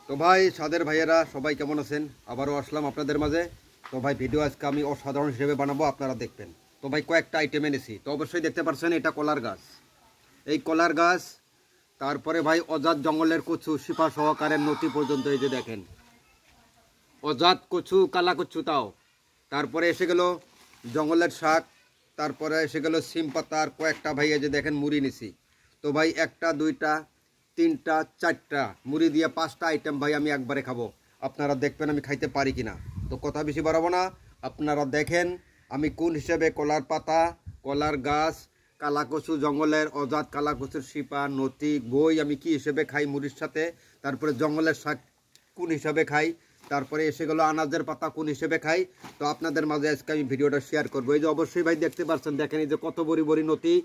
তো ভাই সাদের ভাইয়েরা সবাই কেমন আছেন? আবারও আসলাম আপনাদের মাঝে। তো ভাই ভিডিও আজকে আমি অসাধারণ হিসেবে বানাবো, আপনারা দেখবেন। তো ভাই কয়েকটা আইটেম এনেছি, তো অবশ্যই দেখতে পাচ্ছেন এটা কলার গাছ। এই কলার গাছ, তারপরে ভাই অজাত জঙ্গলের কচু শিপা সহকারে নতি পর্যন্ত, এই যে দেখেন অজাত কচু, কালা কচু তাও। তারপরে এসে গেল জঙ্গলের শাক, তারপরে এসে গেল সিম পাতা, আর কয়েকটা ভাই এই যে দেখেন মুড়ি নিছি। তো ভাই একটা দুইটা তিনটা চারটা মুড়ি দিয়ে 5টা আইটেম ভাই আমি একবারে খাবো। আপনারা দেখবেন আমি খাইতে পারি কিনা। তো কথা বেশি বাড়াবো না, আপনারা দেখেন আমি কোন হিসেবে কলার পাতা, কলার গাছ, কালা কচু জঙ্গলের অজাত কালা কচুর শিপা নতি গই আমি কি হিসেবে খাই মুড়ির সাথে, তারপরে জঙ্গলের শাক কোন হিসাবে খাই, তারপরে এসে গেলো আনাজের পাতা কোন হিসেবে খাই। তো আপনাদের মাঝে আজকে আমি ভিডিওটা শেয়ার করবো। এই যে অবশ্যই ভাই দেখতে পাচ্ছেন, দেখেন এই যে কত বড়ি বড়ি নতি,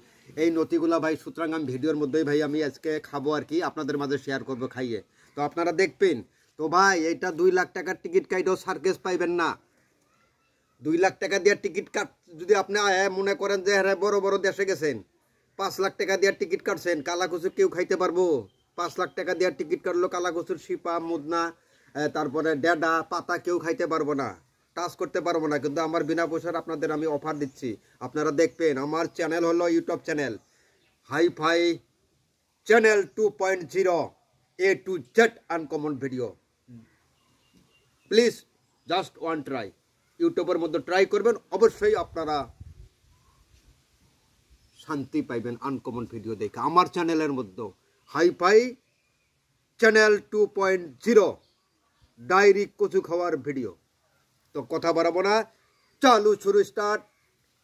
এই নতিগুলা ভাই সুতরাং আমি ভিডিওর মধ্যেই ভাই আমি আজকে খাবো আর কি, আপনাদের মাঝে শেয়ার করবো খাইয়ে। তো আপনারা দেখবেন। তো ভাই এইটা 2 লাখ টাকার টিকিট কাইটেও সার্কেস পাইবেন না। 2 লাখ টাকা দিয়ে টিকিট কাট, যদি আপনি মনে করেন যে হ্যাঁ বড় বড় দেশে গেছেন, 5 লাখ টাকা দিয়ে টিকিট কাটছেন, কালা কচু কেউ খাইতে পারবো? 5 লাখ টাকা দিয়ে টিকিট কাটলো কালা কচুর শিপা মুদনা, তারপরে ডেডা পাতা কেউ খাইতে পারবো না, টাচ করতে পারবো না। কিন্তু আমার বিনা পয়সার আপনাদের আমি অফার দিচ্ছি, আপনারা দেখবেন। আমার চ্যানেল হলো YouTube channel hifi channel 2.0 A to Z uncommon video. Please just one try, ইউটিউবের মধ্যে ট্রাই করবেন, অবশ্যই আপনারা শান্তি পাইবেন আনকমন ভিডিও দেখে। আমার চ্যানেলের মধ্যে হাইফাই চ্যানেল 2.0 ডায়েরি কচু খাওয়ার ভিডিও। তো কথা বাড়াবো না, চালু শুরু start.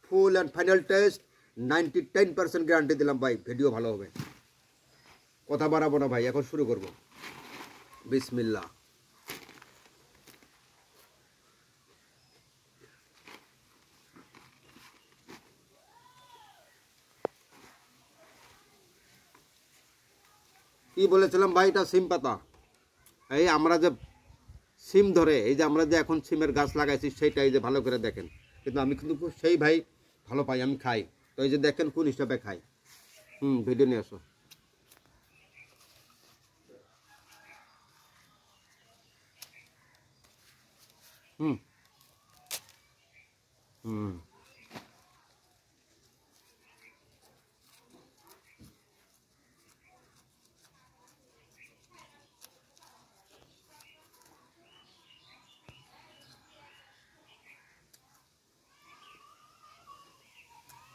Full and final test 99% guarantee দিলাম ভাই, ভিডিও ভালো হবে। কথা বাড়াবো না ভাই, এখন শুরু করব। বিসমিল্লাহ। কি বলেছিলাম ভাই, এটা সিম পাতা। এই আমরা যে সিম ধরে, এই যে আমরা যে এখন সিমের গাছ লাগাইছি সেইটাই যে ভালো করে দেখেন। কিন্তু আমি কিন্তু সেই ভাই ভালো পাই, আমি খাই। তো এই যে দেখেন কোন হিসাবে খাই। ভিডিও নিয়ে আসো। হুম হুম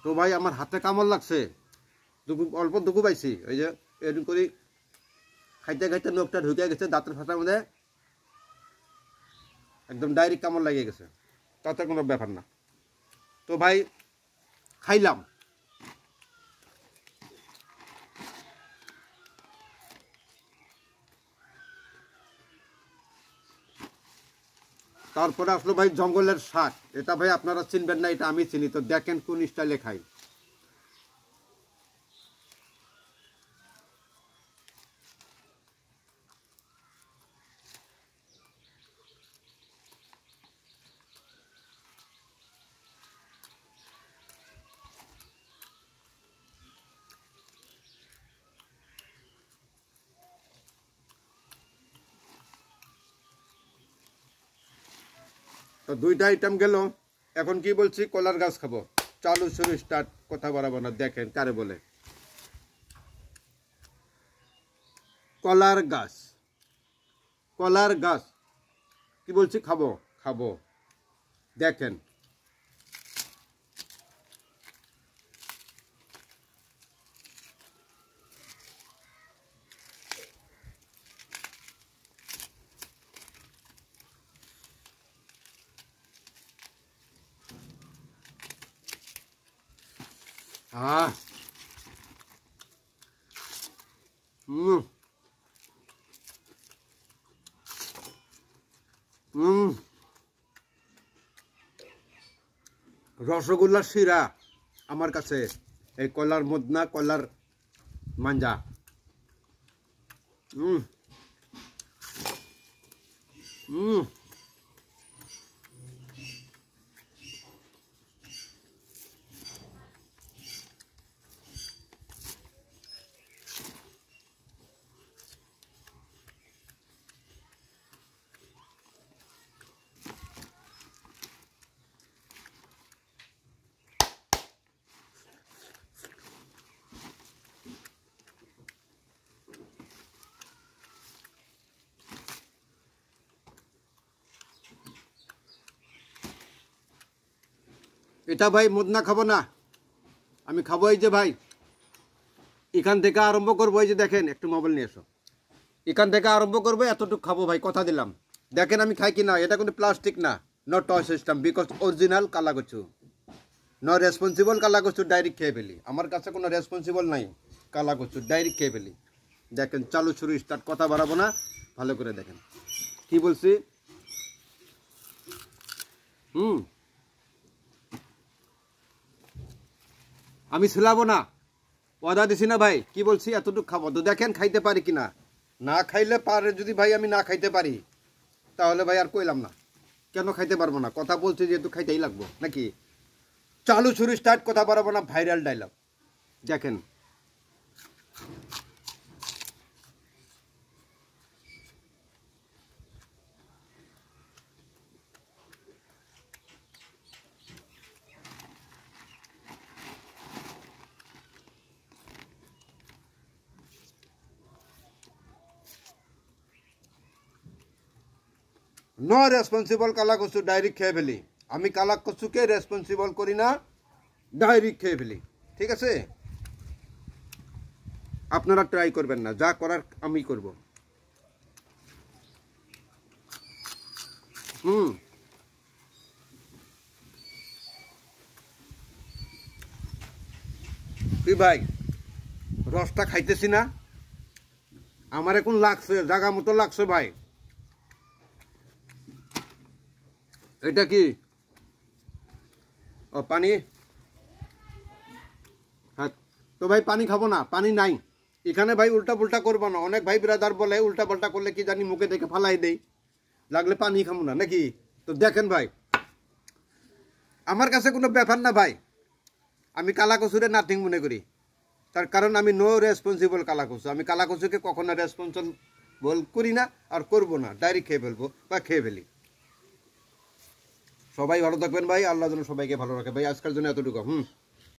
তো ভাই আমার হাতে কামড় লাগছে, দুঃখ অল্প দুঃখ পাইছি। এই যে এরকম করি খাইতে খাইতে নখটা ঢুকে গেছে দাঁতের ফাটার মধ্যে, একদম ডাইরেক্ট কামড় লাগিয়ে গেছে। তাতে কোনো ব্যাপার না। তো ভাই খাইলাম। তারপরে আসলো ভাই জঙ্গলের শাক। এটা ভাই আপনারা চিনবেন না, এটা আমি চিনি। তো দেখেন কোন স্টাইলে খাই। তো 2টা আইটেম গেল, এখন কি বলছি, কলার গাছ খাবো। চালু শুরু স্টার্ট। কথা বাড়াবো না, দেখেন কারে বলে কলার গাছ। কলার গাছ কি বলছি, খাবো খাবো, দেখেন। আহ হুম হুম রসগোল্লার শিরা আমার কাছে। এই কলার মদনা, কলার মাঞ্জা। হুম হুম এটা ভাই মদনা খাবো না, আমি খাবো এই যে ভাই এখান থেকে আরম্ভ করবো। এই যে দেখেন, একটু মোবাইল নিয়ে এসো, এখান থেকে আরম্ভ করবো, এতটুকু খাবো ভাই, কথা দিলাম। দেখেন আমি খাই কি না, এটা কিন্তু প্লাস্টিক না, not toy system, because original কালা কচু, নো রেসপন্সিবল কালা কচু ডাইরেক্ট খেয়ে ফেলি। আমার কাছে কোনো রেসপন্সিবল নাই, কালা কচু ডাইরেক্ট খেয়ে ফেলি। দেখেন চালু শুরু স্টার্ট, কথা বাড়াবো না, ভালো করে দেখেন কি বলছি। আমি ছিলাবো না, ওয়াদা দিছি না ভাই, কি বলছি এতটুকু খাবো। তো দেখেন খাইতে পারি কিনা, না খাইলে পারে যদি ভাই আমি না খাইতে পারি তাহলে ভাই আর কইলাম না, কেন খাইতে পারবো না, কথা বলছি যেহেতু খাইতেই লাগবো নাকি। চালু শুরু স্টার্ট, কথা বাড়াবো না, ভাইরাল ডায়লগ দেখেন। নো রেসপন্সিবল কালা কচু ডাইরেক্ট খেয়ে ফেলি। আমি কালা কচুকে রেসপন্সিবল করি না, ডাইরেক্ট খেয়ে ফেলি, ঠিক আছে। আপনারা ট্রাই করবেন না, যা করার আমি করব। তুই ভাই রসটা খাইতেছি না, আমার এখন লাগছে, জাগা মতো লাগছে ভাই। এটা কি ও পানি? হ্যাঁ, তো ভাই পানি খাবো না, পানি নাই এখানে ভাই। উল্টা পুল্টা করবো না, অনেক ভাই ব্রাদার বলে উল্টা পাল্টা করলে কি জানি মুখে দেখে ফালাই দেই, লাগলে পানি খাবো না নাকি। তো দেখেন ভাই, আমার কাছে কোনো ব্যাপার না ভাই, আমি কালা কচুরে নাথিং মনে করি, তার কারণ আমি নো রেসপন্সিবল কালা কচু। আমি কালা কচুকে কখনো রেসপন্সিবল করি না আর করবো না, ডাইরেক্ট খেয়ে ফেলবো বা খেয়ে ফেলি। সবাই ভালো থাকবেন ভাই, আল্লাহ যেন সবাইকে ভালো রাখে ভাই। আজকের জন্য এতটুকু।